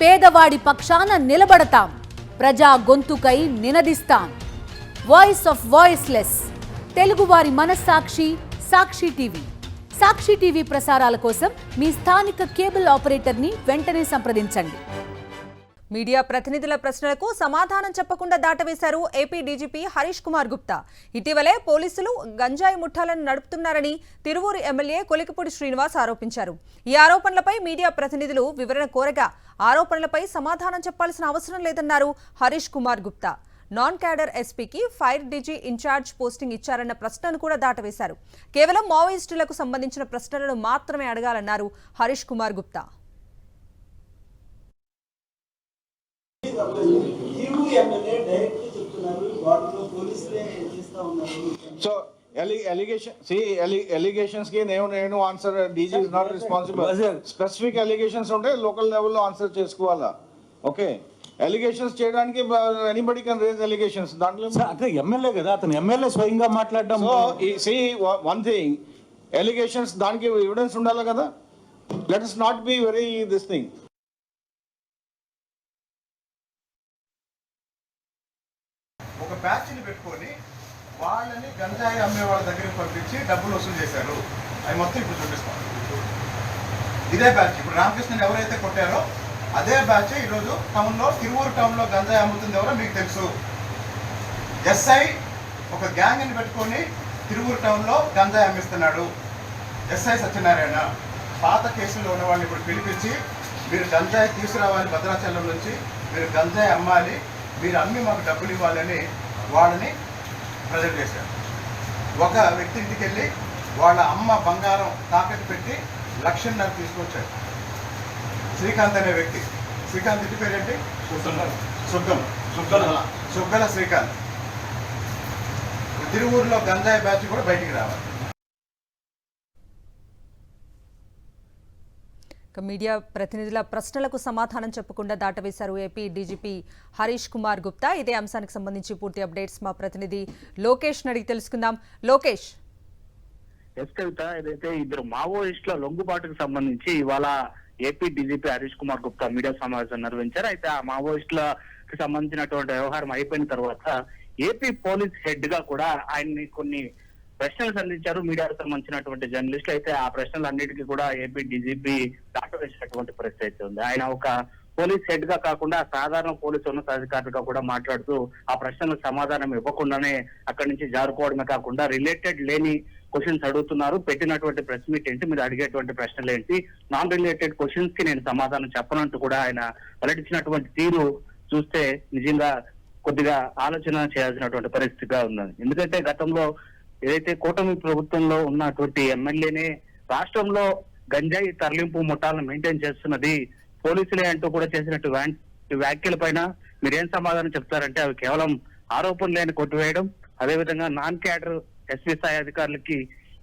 పేదవాడి పక్షాన నిలబడతాం, ప్రజా గొంతుకై నినదిస్తాం. వాయిస్ ఆఫ్ వాయిస్లెస్, తెలుగువారి మనస్సాక్షి సాక్షి టీవీ. సాక్షి టీవీ ప్రసారాల కోసం మీ స్థానిక కేబుల్ ఆపరేటర్ని వెంటనే సంప్రదించండి. మీడియా ప్రతినిధుల ప్రశ్నలకు సమాధానం చెప్పకుండా దాటవేశారు ఏపీ డీజీపీ హరీష్ కుమార్ గుప్తా. ఇటీవలే పోలీసులు గంజాయి ముఠాలను నడుపుతున్నారని తిరువూరు ఎమ్మెల్యే కొలికిపూడి శ్రీనివాస్ ఆరోపించారు. ఈ ఆరోపణలపై మీడియా ప్రతినిధులు వివరణ కోరగా ఆరోపణలపై సమాధానం చెప్పాల్సిన అవసరం లేదన్నారు హరీష్ కుమార్ గుప్తా. నాన్ క్యాడర్ ఎస్పీకి ఫైర్ డీజీ ఇన్ఛార్జ్ పోస్టింగ్ ఇచ్చారన్న ప్రశ్నను కూడా దాటవేశారు. కేవలం మావోయిస్టులకు సంబంధించిన ప్రశ్నలను మాత్రమే అడగాలన్నారు Harish Kumar Gupta. So allegations ki nenu answer DG is not responsible. Specific allegations unte local level lo answer chesukovala. Okay, allegations cheyadaniki anybody can raise allegations. Dantlo అంటే ఎమ్మెల్యే కదా, అతను ఎమ్మెల్యే స్వయంగా మాట్లాడడం. So see one thing, allegations daniki evidence undala kada. Let us not be very this thing. ఒక బ్యాచ్ని పెట్టుకొని వాళ్ళని గంజాయి అమ్మే వాళ్ళ దగ్గరికి పంపించి డబ్బులు వసూలు చేశారు. అవి మొత్తం ఇప్పుడు చూపిస్తాం. ఇదే బ్యాచ్ ఇప్పుడు రామకృష్ణని ఎవరైతే కొట్టారో అదే బ్యాచ్ ఈరోజు టౌన్లో తిరువూరు టౌన్లో గంజాయి అమ్ముతుంది ఎవరో మీకు తెలుసు. ఎస్ఐ ఒక గ్యాంగ్ని పెట్టుకొని తిరువూరు టౌన్లో గంజాయి అమ్మిస్తున్నాడు. ఎస్ఐ సత్యనారాయణ పాత కేసులో ఉన్న వాళ్ళని ఇప్పుడు పిలిపించి మీరు గంజాయి తీసుకురావాలి, భద్రాచలం నుంచి మీరు గంజాయి అమ్మాలి, మీరు అమ్మి మాకు డబ్బులు ఇవ్వాలని వాళ్ళని ప్రజెంట్ చేశారు. ఒక వ్యక్తి ఇంటికి వెళ్ళి వాళ్ళ అమ్మ బంగారం తాకట్టు పెట్టి 1,00,000 తీసుకొచ్చాడు. శ్రీకాంత్ అనే వ్యక్తి. శ్రీకాంత్ ఇంటి పేరేంటి? సుగ్గల శ్రీకాంత్. తిరువూరులో గంజాయి బ్యాచ్ కూడా బయటికి రావాలి. మీడియా ప్రతినిధుల ప్రశ్నలకు సమాధానం చెప్పకుండా దాటవేశారు ఏపీ డీజీపీ హరీష్ కుమార్ గుప్తా. ఇదే అంశానికి సంబంధించి పూర్తి అప్డేట్స్ మా ప్రతినిధి లోకేష్ అడిగి తెలుసుకుందాం. లోకేష్. కవిత, ఏదైతే ఇద్దరు మావోయిస్టుల లొంగుబాటుకు సంబంధించి ఇవాళ AP DGP Harish Kumar Gupta media సమావేశం నిర్వహించారు. అయితే ఆ మావోయిస్టులకు సంబంధించినటువంటి వ్యవహారం అయిపోయిన తర్వాత ఏపీ పోలీస్ హెడ్ గా కూడా ఆయన్ని కొన్ని ప్రశ్నలు సంధించారు మీడియాకు సంబంధించినటువంటి జర్నలిస్టులు. అయితే ఆ ప్రశ్నలన్నిటికీ కూడా ఏపీ డీజీపీ దాటవేసినటువంటి పరిస్థితి అయితే ఉంది. ఆయన ఒక పోలీస్ హెడ్ గా కాకుండా సాధారణ పోలీసు ఉన్నతాధికారులుగా కూడా మాట్లాడుతూ ఆ ప్రశ్నలకు సమాధానం ఇవ్వకుండానే అక్కడి నుంచి జారుకోవడమే కాకుండా రిలేటెడ్ లేని క్వశ్చన్స్ అడుగుతున్నారు. పెట్టినటువంటి ప్రెస్ మీట్ ఏంటి, మీరు అడిగేటువంటి ప్రశ్నలు ఏంటి, నాన్ రిలేటెడ్ క్వశ్చన్స్ కి నేను సమాధానం చెప్పనంటూ కూడా ఆయన వెల్లడించినటువంటి తీరు చూస్తే నిజంగా కొద్దిగా ఆలోచన చేయాల్సినటువంటి పరిస్థితిగా ఉన్నది. ఎందుకంటే గతంలో ఏదైతే కూటమి ప్రభుత్వంలో ఉన్నటువంటి ఎమ్మెల్యేనే రాష్ట్రంలో గంజాయి తరలింపు ముఠాలను మెయింటైన్ చేస్తున్నది పోలీసులే అంటూ కూడా చేసినట్టు వ్యాఖ్యల పైన మీరేం సమాధానం చెప్తారంటే అవి కేవలం ఆరోపణలేని కొట్టివేయడం, అదేవిధంగా నాన్ క్యాడర్ ఎస్పీ స్థాయి అధికారులకి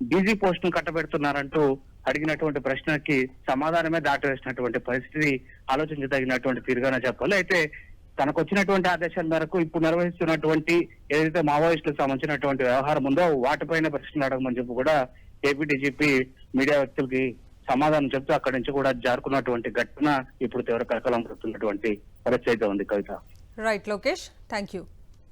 డీజీ పోస్ట్ ను కట్టబెడుతున్నారంటూ అడిగినటువంటి ప్రశ్నకి సమాధానమే దాటవేసినటువంటి పరిస్థితి ఆలోచించదగినటువంటి తీరుగానే చెప్పాలి. అయితే తనకు వచ్చినటువంటి ఆదేశాల మేరకు ఇప్పుడు నిర్వహిస్తున్నటువంటి ఏదైతే మావోయిస్టులకు సంబంధించినటువంటి వ్యవహారం ఉందో వాటిపైన ప్రశ్నలు అడగమని చెప్పి కూడా ఏపీ డీజీపీ మీడియా వ్యక్తులకి సమాధానం చెప్తూ అక్కడి నుంచి కూడా జారుకున్నటువంటి ఘటన ఇప్పుడు తీవ్ర కలకలం పెడుతున్నటువంటి పరిస్థితి ఉంది. Kavitha. Right Lokesh, thank you.